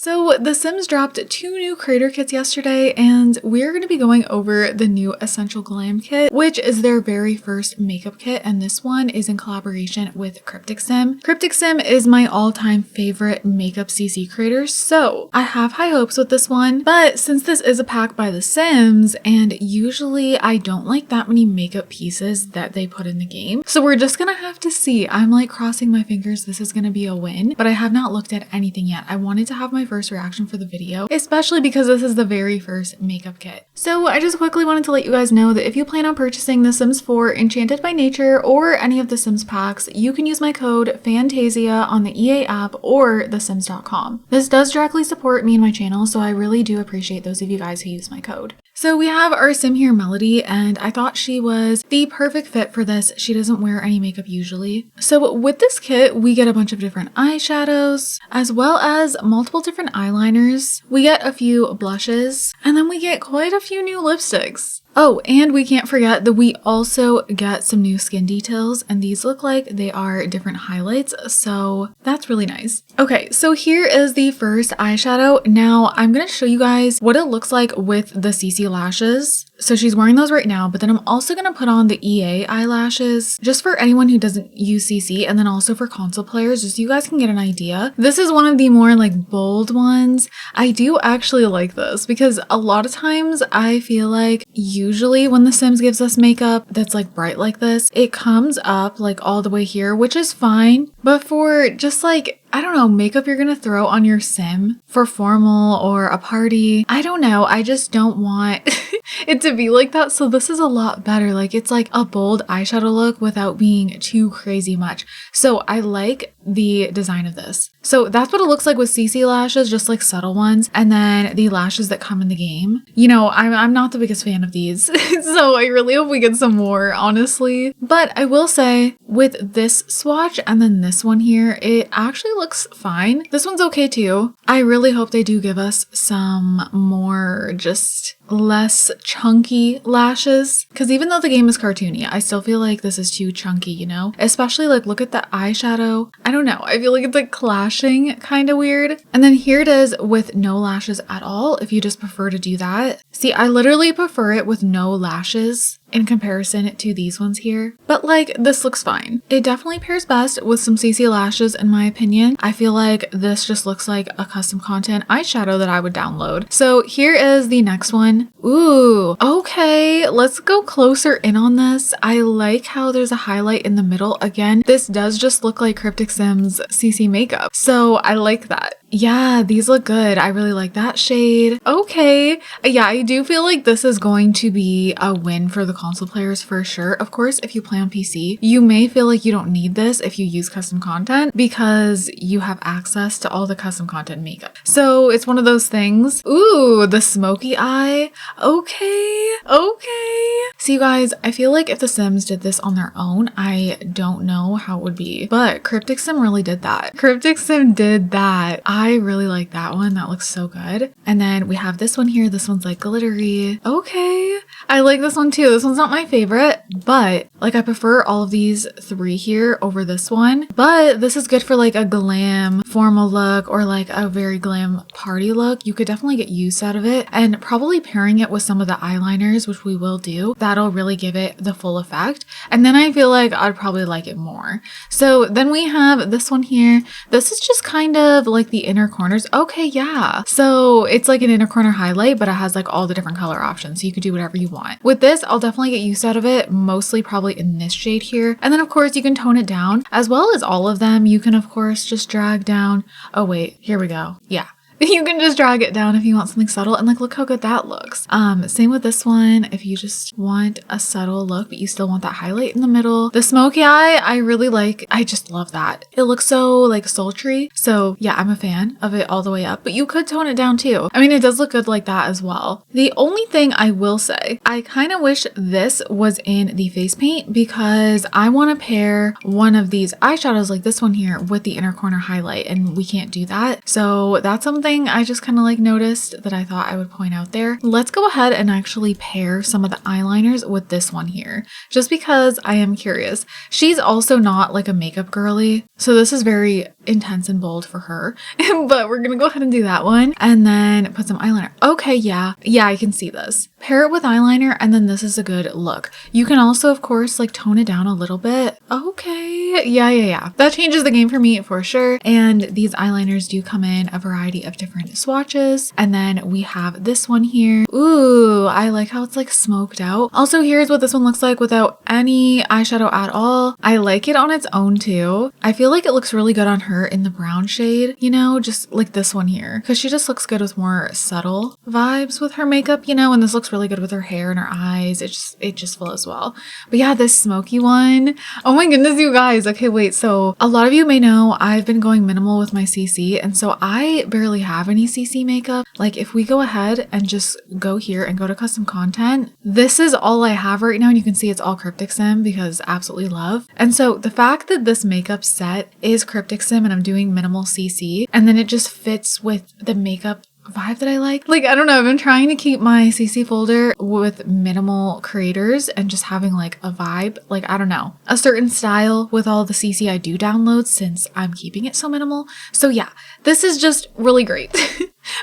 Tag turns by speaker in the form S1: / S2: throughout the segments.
S1: So The Sims dropped 2 new creator kits yesterday, and we're going to be going over the new Essential Glam kit, which is their very first makeup kit, and this one is in collaboration with Cryptic Sim. Cryptic Sim is my all-time favorite makeup CC creator, so I have high hopes with this one, but since this is a pack by The Sims, and usually I don't like that many makeup pieces that they put in the game, so we're just gonna have to see. I'm like crossing my fingers this is gonna be a win, but I have not looked at anything yet. I wanted to have my first reaction for the video, especially because this is the very first makeup kit. So I just quickly wanted to let you guys know that if you plan on purchasing The Sims 4 Enchanted by Nature or any of the Sims packs, you can use my code Fantasia on the EA app or thesims.com. This does directly support me and my channel, so I really do appreciate those of you guys who use my code. So we have our sim here, Melody, and I thought she was the perfect fit for this. She doesn't wear any makeup usually. So with this kit, we get a bunch of different eyeshadows, as well as multiple different eyeliners. We get a few blushes, and then we get quite a few new lipsticks. Oh, and we can't forget that we also get some new skin details, and these look like they are different highlights, so that's really nice. Okay, so here is the first eyeshadow. Now, I'm going to show you guys what it looks like with the CC lashes. So she's wearing those right now, but then I'm also going to put on the EA eyelashes just for anyone who doesn't use CC, and then also for console players, just so you guys can get an idea. This is one of the more like bold ones. I do actually like this because a lot of times I feel like usually when The Sims gives us makeup that's like bright like this, it comes up like all the way here, which is fine. But for just like, I don't know, makeup you're gonna throw on your sim for formal or a party, I don't know, I just don't want it to be like that. So this is a lot better. Like it's like a bold eyeshadow look without being too crazy much. So I like the design of this. So that's what it looks like with CC lashes, just like subtle ones. And then the lashes that come in the game. You know, I'm not the biggest fan of these. So I really hope we get some more, honestly. But I will say with this swatch and then this one here, it actually looks fine. This one's okay too. I really hope they do give us some more just less chunky lashes, because even though the game is cartoony, I still feel like this is too chunky, you know? Especially like look at the eyeshadow. I don't know, I feel like it's like clashing kind of weird. And then here it is with no lashes at all, if you just prefer to do that. See, I literally prefer it with no lashes in comparison to these ones here, but like this looks fine. It definitely pairs best with some CC lashes in my opinion. I feel like this just looks like a custom content eyeshadow that I would download. So here is the next one. Ooh, okay, let's go closer in on this. I like how there's a highlight in the middle. Again, this does just look like Cryptic Sim's CC makeup, so I like that. Yeah, these look good. I really like that shade. Okay. Yeah, I do feel like this is going to be a win for the console players for sure. Of course, if you play on PC, you may feel like you don't need this if you use custom content because you have access to all the custom content makeup. So it's one of those things. Ooh, the smoky eye. Okay. Okay. So you guys, I feel like if The Sims did this on their own, I don't know how it would be, but Cryptic Sim really did that. Cryptic Sim did that. I really like that one. That looks so good. And then we have this one here. This one's like glittery. Okay. I like this one too. This one's not my favorite, but like I prefer all of these three here over this one. But this is good for like a glam formal look or like a very glam party look. You could definitely get use out of it, and probably pairing it with some of the eyeliners, which we will do, that'll really give it the full effect. And then I feel like I'd probably like it more. So then we have this one here. This is just kind of like the inner corners. Okay, yeah. So it's like an inner corner highlight, but it has like all the different color options. So you could do whatever you want. With this, I'll definitely get use out of it, mostly probably in this shade here. And then of course you can tone it down as well as all of them. You can of course just drag down. Oh wait, here we go. Yeah. You can just drag it down if you want something subtle, and like look how good that looks. Same with this one if you just want a subtle look but you still want that highlight in the middle. The smoky eye I really like. I just love that. It looks so like sultry. So yeah, I'm a fan of it all the way up, but you could tone it down too. I mean, it does look good like that as well. The only thing I will say, I kind of wish this was in the face paint because I want to pair one of these eyeshadows like this one here with the inner corner highlight, and we can't do that. So that's something thing I just kind of like noticed that I thought I would point out there. Let's go ahead and actually pair some of the eyeliners with this one here, just because I am curious. She's also not like a makeup girly, so this is very intense and bold for her, but we're gonna go ahead and do that one and then put some eyeliner. Okay, yeah, I can see this. Pair it with eyeliner and then this is a good look. You can also, of course, like tone it down a little bit. Okay, yeah. That changes the game for me for sure. And these eyeliners do come in a variety of different swatches. And then we have this one here. Ooh, I like how it's like smoked out. Also, here's what this one looks like without any eyeshadow at all. I like it on its own too. I feel like it looks really good on her in the brown shade, you know, just like this one here, because she just looks good with more subtle vibes with her makeup, you know, and this looks really good with her hair and her eyes. It just flows well. But yeah, this smoky one, oh my goodness, you guys. Okay, wait, so a lot of you may know I've been going minimal with my CC, and so I barely have any CC makeup. Like if we go ahead and just go here and go to custom content, this is all I have right now, and you can see it's all Cryptic Sim because absolutely love. And so the fact that this makeup set is Cryptic Sim and I'm doing minimal CC, and then it just fits with the makeup vibe that I like. Like, I don't know, I've been trying to keep my CC folder with minimal creators and just having like a vibe, like, I don't know, a certain style with all the CC I do download since I'm keeping it so minimal. So yeah, this is just really great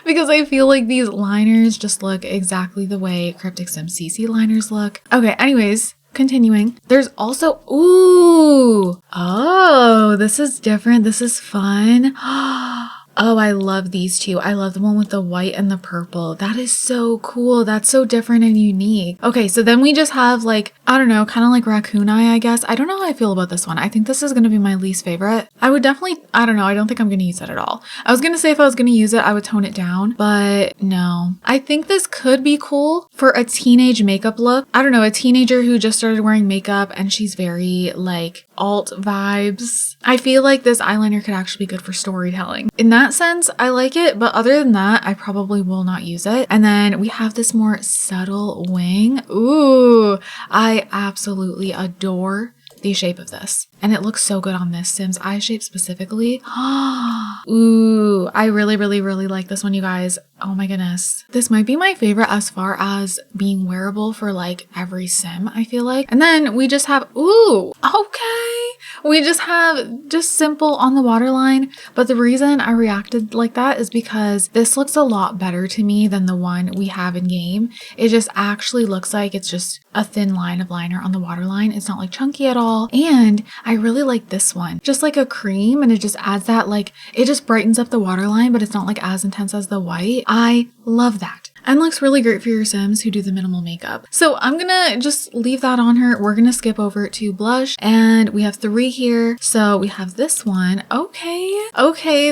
S1: because I feel like these liners just look exactly the way Cryptic Sim CC liners look. Okay, anyways, continuing, there's also, ooh, oh, this is different. This is fun. Oh, I love these two. I love the one with the white and the purple. That is so cool. That's so different and unique. Okay, so then we just have like, I don't know, kind of like raccoon eye, I guess. I don't know how I feel about this one. I think this is going to be my least favorite. I would definitely, I don't know, I don't think I'm going to use it at all. I was going to say if I was going to use it, I would tone it down, but no. I think this could be cool for a teenage makeup look. I don't know, a teenager who just started wearing makeup and she's very like alt vibes. I feel like this eyeliner could actually be good for storytelling. In that sense, I like it, but other than that, I probably will not use it. And then we have this more subtle wing. Ooh, I absolutely adore the shape of this. And it looks so good on this Sims eye shape specifically. Ooh, I really like this one, you guys. Oh my goodness. This might be my favorite as far as being wearable for like every Sim, I feel like. And then we just have, ooh, okay. We just have just simple on the waterline. But the reason I reacted like that is because this looks a lot better to me than the one we have in game. It just actually looks like it's just a thin line of liner on the waterline. It's not like chunky at all. And I really like this one. Just like a cream, and it just adds that, like, it just brightens up the waterline, but it's not like as intense as the white. I love that. And looks really great for your Sims who do the minimal makeup. So I'm gonna just leave that on her. We're gonna skip over to blush, and we have 3 here. So we have this one. Okay,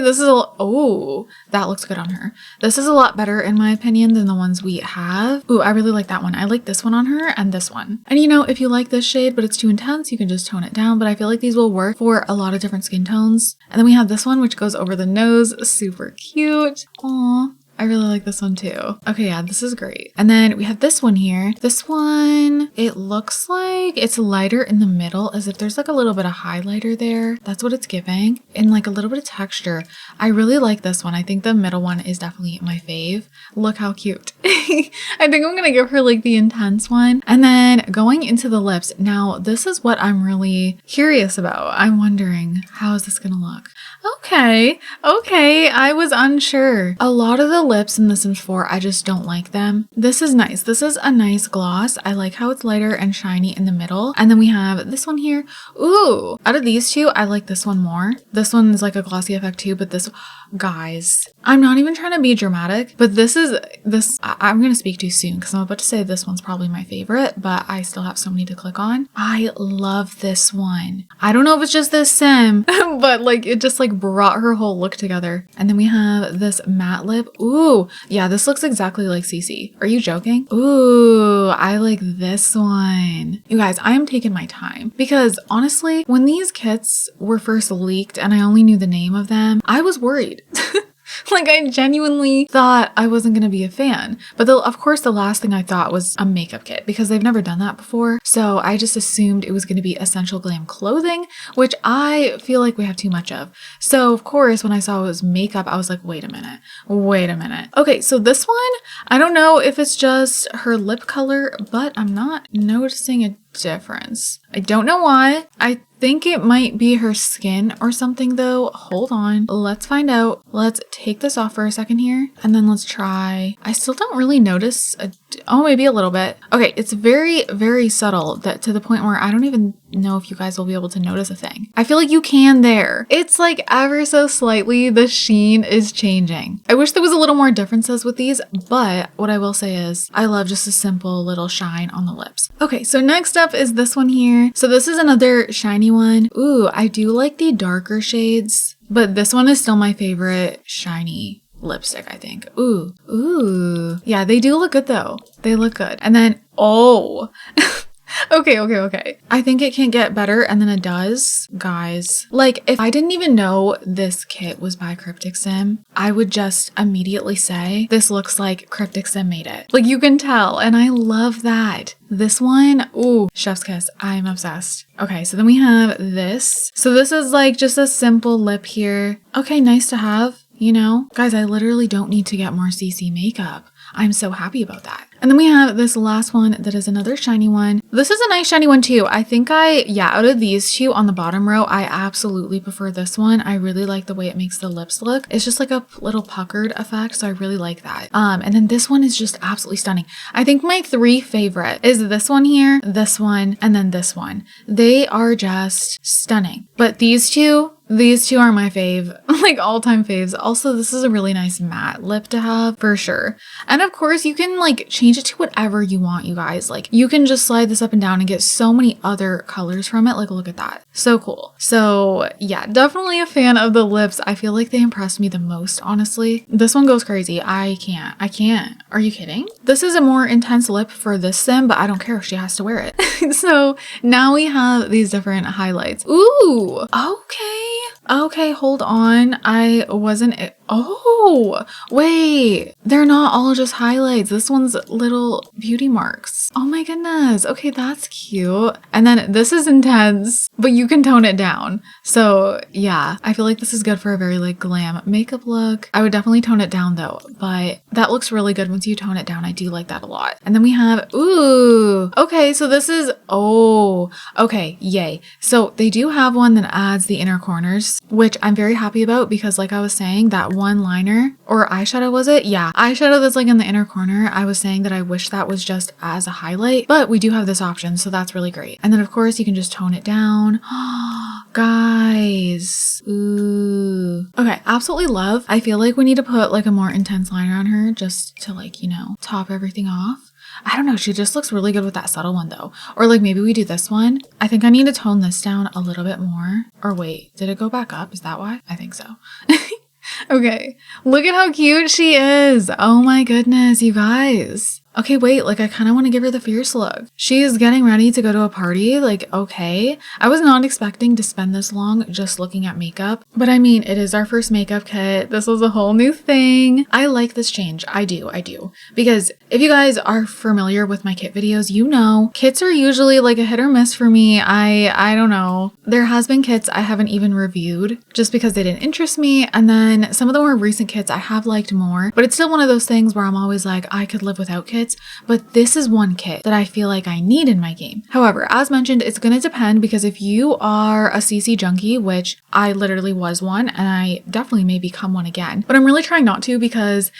S1: this is oh, that looks good on her. This is a lot better in my opinion than the ones we have. Ooh, I really like that one. I like this one on her and this one. And you know, if you like this shade but it's too intense, you can just tone it down, but I feel like these will work for a lot of different skin tones. And then we have this one which goes over the nose. Super cute. Aww. I really like this one too. Okay, yeah, this is great. And then we have this one here. This one, it looks like it's lighter in the middle, as if there's like a little bit of highlighter there. That's what it's giving. And like a little bit of texture. I really like this one. I think the middle one is definitely my fave. Look how cute. I think I'm gonna give her like the intense one. And then going into the lips. Now, this is what I'm really curious about. I'm wondering, how is this gonna look? Okay, I was unsure. A lot of the lips in The Sims 4, I just don't like them. This is nice. This is a nice gloss. I like how it's lighter and shiny in the middle. And then we have this one here. Ooh, out of these two, I like this one more. This one is like a glossy effect too, but this, guys, I'm not even trying to be dramatic, but I'm going to speak too soon because I'm about to say this one's probably my favorite, but I still have so many to click on. I love this one. I don't know if it's just this Sim, but like it just like brought her whole look together. And then we have this matte lip. Ooh, yeah, this looks exactly like Cece. Are you joking? Ooh, I like this one. You guys, I am taking my time because honestly, when these kits were first leaked and I only knew the name of them, I was worried. Like, I genuinely thought I wasn't going to be a fan. But of course, the last thing I thought was a makeup kit because they've never done that before. So I just assumed it was going to be Essential Glam clothing, which I feel like we have too much of. So of course, when I saw it was makeup, I was like, wait a minute. Okay, so this one, I don't know if it's just her lip color, but I'm not noticing a difference. I don't know why. I think it might be her skin or something though. Hold on. Let's find out. Let's take this off for a second here and then let's try. I still don't really notice maybe a little bit. Okay, it's very, very subtle that to the point where I don't even know if you guys will be able to notice a thing. I feel like you can there. It's like ever so slightly the sheen is changing. I wish there was a little more differences with these, but what I will say is I love just a simple little shine on the lips. Okay, so next up is this one here. So this is another shiny one. Ooh, I do like the darker shades, but this one is still my favorite shiny lipstick, I think. Ooh. Yeah, they do look good though. They look good. And then, oh. Okay. I think it can get better, and then it does. Guys, like, if I didn't even know this kit was by Cryptic Sim, I would just immediately say, this looks like Cryptic Sim made it. Like, you can tell, and I love that. This one, ooh, chef's kiss. I'm obsessed. Okay, so then we have this. So this is like just a simple lip here. Okay, nice to have. You know, guys, I literally don't need to get more CC makeup. I'm so happy about that. And then we have this last one that is another shiny one. This is a nice shiny one too. I think out of these two on the bottom row, I absolutely prefer this one. I really like the way it makes the lips look. It's just like a little puckered effect, so I really like that. And then this one is just absolutely stunning. I think my three favorite is this one here, this one, and then this one. They are just stunning. But these two are my fave, like all-time faves. Also, this is a really nice matte lip to have for sure. And of course, you can like change it to whatever you want, you guys. Like, you can just slide this up and down and get so many other colors from it. Like, look at that. So cool. So yeah, definitely a fan of the lips. I feel like they impressed me the most, honestly. This one goes crazy. I can't. Are you kidding? This is a more intense lip for this sim, but I don't care if she has to wear it. So now we have these different highlights. Ooh, okay, hold on. I wasn't. Oh, wait. They're not all just highlights. This one's little beauty marks. Oh my goodness. Okay, that's cute. And then this is intense, but you can tone it down. So yeah, I feel like this is good for a very like glam makeup look. I would definitely tone it down though, but that looks really good once you tone it down. I do like that a lot. And then we have, ooh, okay, so this is, okay, yay. So they do have one that adds the inner corners, which I'm very happy about because like I was saying, that one liner or eyeshadow, was it? Yeah, eyeshadow that's like in the inner corner. I was saying that I wish that was just as a highlight, but we do have this option, so that's really great. And then of course you can just tone it down. Guys, ooh. Okay, absolutely love. I feel like we need to put like a more intense liner on her just to like, you know, top everything off. I don't know, she just looks really good with that subtle one though. Or like maybe we do this one. I think I need to tone this down a little bit more. Or wait, did it go back up? Is that why? I think so. Okay, look at how cute she is. Oh my goodness, you guys. Okay, wait, like I kind of want to give her the fierce look. She is getting ready to go to a party. Like, okay. I was not expecting to spend this long just looking at makeup, but I mean, it is our first makeup kit. This was a whole new thing. I like this change. I do. Because if you guys are familiar with my kit videos, you know, kits are usually like a hit or miss for me. I don't know. There has been kits I haven't even reviewed just because they didn't interest me. And then some of the more recent kits I have liked more, but it's still one of those things where I'm always like, I could live without kits. But this is one kit that I feel like I need in my game. However, as mentioned, it's going to depend because if you are a CC junkie, which I literally was one, and I definitely may become one again, but I'm really trying not to because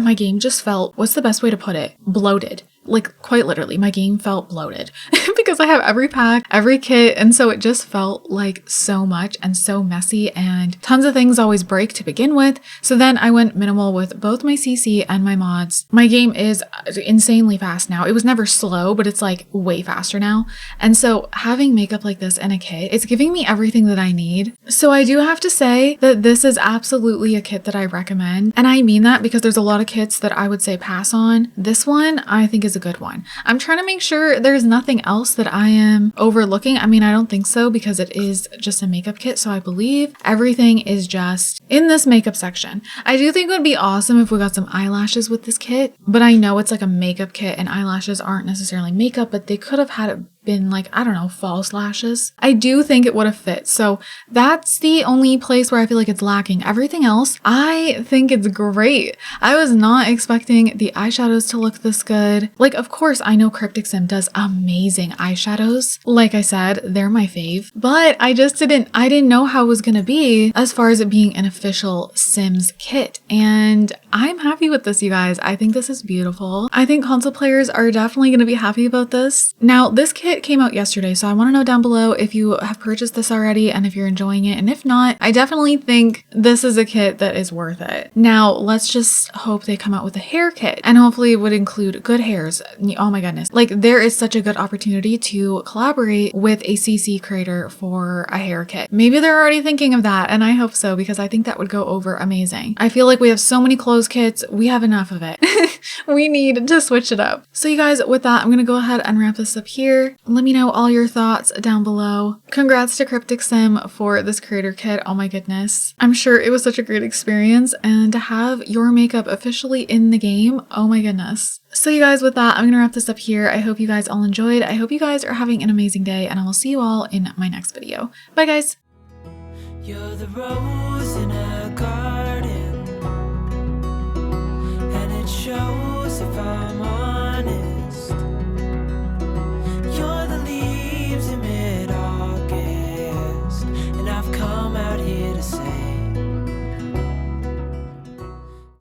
S1: my game just felt, what's the best way to put it? Bloated. Like quite literally, my game felt bloated because I have every pack, every kit. And so it just felt like so much and so messy and tons of things always break to begin with. So then I went minimal with both my CC and my mods. My game is insanely fast now. It was never slow, but it's like way faster now. And so having makeup like this in a kit, it's giving me everything that I need. So I do have to say that this is absolutely a kit that I recommend. And I mean that because there's a lot of kits that I would say pass on. This one I think is is a good one. I'm trying to make sure there's nothing else that I am overlooking. I mean, I don't think so because it is just a makeup kit. So I believe everything is just in this makeup section. I do think it would be awesome if we got some eyelashes with this kit, but I know it's like a makeup kit and eyelashes aren't necessarily makeup, but they could have had it been like, I don't know, false lashes. I do think it would have fit. So that's the only place where I feel like it's lacking. Everything else, I think it's great. I was not expecting the eyeshadows to look this good. Like, of course, I know Cryptic Sim does amazing eyeshadows. Like I said, they're my fave, but I didn't know how it was going to be as far as it being an official Sims kit. And I'm happy with this, you guys. I think this is beautiful. I think console players are definitely going to be happy about this. Now, this kit came out yesterday, so I want to know down below if you have purchased this already and if you're enjoying it. And if not, I definitely think this is a kit that is worth it. Now, let's just hope they come out with a hair kit and hopefully it would include good hairs. Oh my goodness. Like, there is such a good opportunity to collaborate with a CC creator for a hair kit. Maybe they're already thinking of that, and I hope so because I think that would go over amazing. I feel like we have so many clothes kits. We have enough of it. We need to switch it up. So you guys, with that, I'm going to go ahead and wrap this up here. Let me know all your thoughts down below. Congrats to Cryptic Sim for this creator kit. Oh my goodness. I'm sure it was such a great experience, and to have your makeup officially in the game, oh my goodness. So you guys, with that, I'm going to wrap this up here. I hope you guys all enjoyed. I hope you guys are having an amazing day, and I will see you all in my next video. Bye guys.
S2: You're the rose in a garden, and it shows if I'm on